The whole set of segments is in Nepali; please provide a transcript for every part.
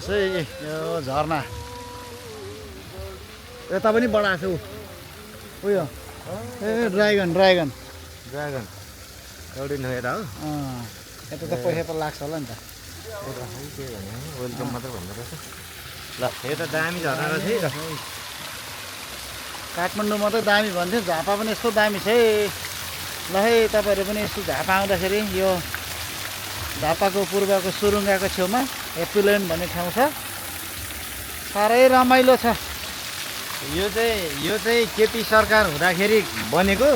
हेर्नुहोस् है यो झरना यता पनि बढाएको छ उयो ए ड्राइगन ड्रागन एउटै नहेर हो यता त पैसा त लाग्छ होला नि त वेलकम मात्र भन्दा रहेछ ल यो त दामी झरना रहेछ है काठमाडौँ मात्रै दामी भन्थ्यो झापा पनि यस्तो दामी छ है ल है तपाईँहरू पनि यस्तो झापा आउँदाखेरि यो झापाको पूर्वको सुरुङ्गाको छेउमा ह्याप्पी ल्यान्ड भन्ने ठाउँ छ साह्रै रमाइलो छ यो चाहिँ केपी सरकार हुँदाखेरि बनेको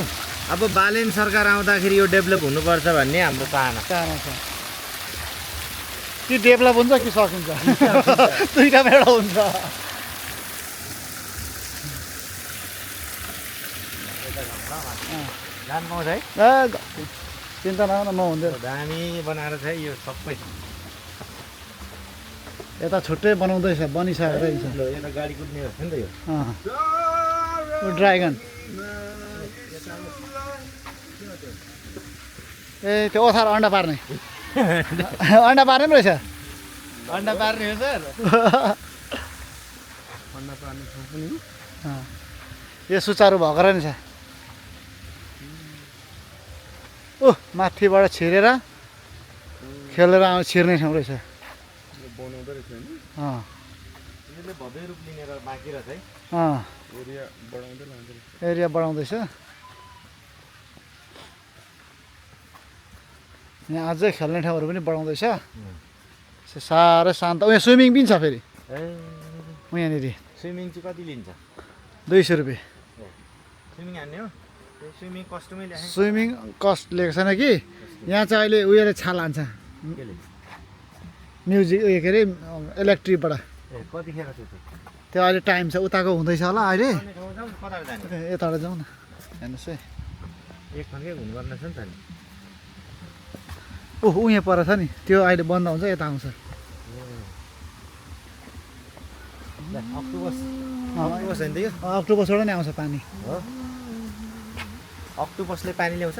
अब बालेन सरकार आउँदाखेरि यो डेभलप हुनुपर्छ भन्ने हाम्रो चाहना छ कि डेभलप हुन्छ कि सकिन्छ दुईवटा एउटा हुन्छ जान पाउँछ है चिन्ता नगर्नु म हुँदैन दामी बनाएर छ यो सबै यता छुट्टै बनाउँदैछ बनिसकेको रहेछ ल यता गाडी कुद्ने रहेछ नि त यो यो ड्राइगन ए त्यो ओथार अन्डा पार्ने अन्डा पार्ने पनि रहेछ अन्डा पार्ने हो सर अन्डा पार्ने ठाउँ पनि यो सुचारू भएको रहेछ ओ माथिबाट छिरेर खेलेर छिर्ने ठाउँ रहेछ बनाउँदै रहेछ होइन यसले भव्य रूप लिनेर बाँकी रहेछ है एरिया बढाउँदै लाँदै एरिया बढाउँदैछ यहाँ अझै खेल्ने ठाउँहरू पनि बढाउँदैछ साह्रै शान्त उयहाँ स्विमिङ पनि छ फेरि यहाँनिर स्विमिङ चाहिँ कति लिन्छ 200 रुपियाँ स्विमिङ हान्ने हो स्विमिङ कस्टमै ल्याए स्विमिङ कस्ट लिएको छैन कि यहाँ चाहिँ अहिले उयोले छाल हान्छ म्युजिक उयो के अरे इलेक्ट्रिकबाट कतिखेर त्यो अहिले टाइम छ उताको हुँदैछ होला अहिले कता जाने यताबाट जाउँ न हेर्नुहोस् है एक खन्कै हुनुपर्ने छ नि त नि ओहो उहाँ पर छ नि त्यो अहिले बन्द हुन्छ यता आउँछ अक्टोबस होइन त यो अक्टोबसबाट नै आउँछ पानी हो अक्टोबसले पानी ल्याउँछ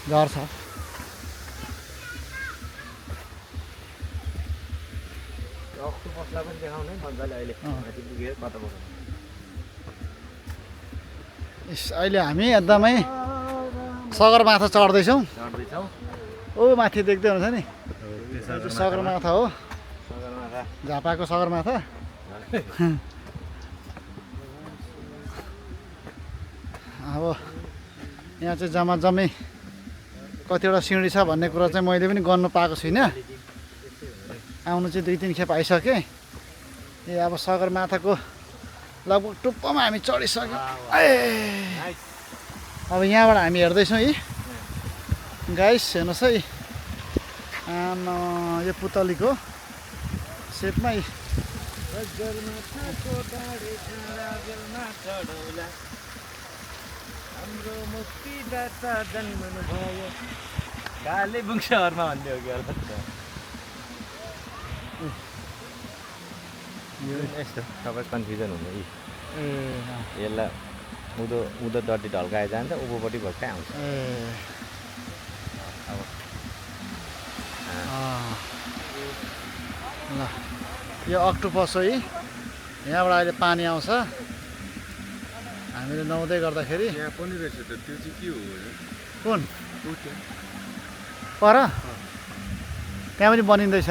घर छ अक्टोबसलाई पनि देखाउने मजाले अहिले माथि पुगेर कता बस्छ अहिले हामी एकदमै सगरमाथा चढ्दैछौँ ओ माथि देख्दै हुन्छ नि सगरमाथा हो झापाको सगरमाथा अब यहाँ चाहिँ जम्मा जम्मै कतिवटा सिँढी छ भन्ने कुरा चाहिँ मैले पनि गर्नु पाएको छुइनँ आउनु चाहिँ 2-3 खेप आइसकेँ ए अब सगरमाथाको लगभग टुप्पोमा हामी चढिसक्यौँ अब यहाँबाट हामी हेर्दैछौँ है गाइस हेर्नुहोस् है यो पुतलीको सेपमा कालेबुङ सहरमा भन्ने हो कि यस्तो सबै कन्फ्युजन हुने यसलाई उँधो डट्टी ढल्काए जान्छ उँभोपट्टि भट्टै आउँछ ल यो अक्टोपस है यहाँबाट अहिले पानी आउँछ हामीले नुहाउँदै गर्दाखेरि यहाँ पनि रहेछ त त्यो चाहिँ के हो कुन पर त्यहाँ पनि बनिँदैछ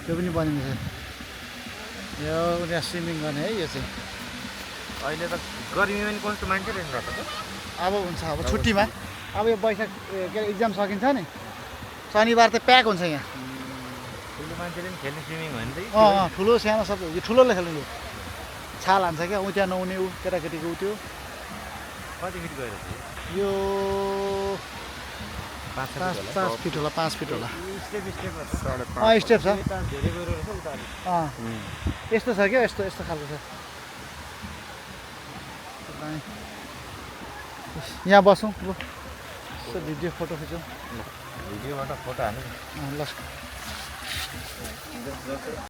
त्यो पनि बनिँदैछ यो त्यहाँ स्विमिङ गर्ने है यो चाहिँ अहिले त गर्मीमा पनि कस्तो मान्छे रहेछ त अब हुन्छ अब छुट्टीमा अब यो वैशाख के अरे इक्जाम सकिन्छ नि शनिबार त प्याक हुन्छ यहाँ ठुलो मान्छेले पनि खेल्ने स्विमिङ हो नि त ठुलो सानो सबै यो ठुलोले खेल्ने यो छाल हान्छ क्या ऊ त्यहाँ नुहाउने ऊ केटाकेटीको ऊ त्यो कति फिट गएर यो 5 फिट होला 5 फिट होला स्टेप स्टेप छ धेरै गएर रहेछ उता यस्तो छ क्या यस्तो यस्तो खालको छ यहाँ बसौँ ल यसो भिडियो फोटो खिचौँ भिडियोबाट फोटो हाल्नु ल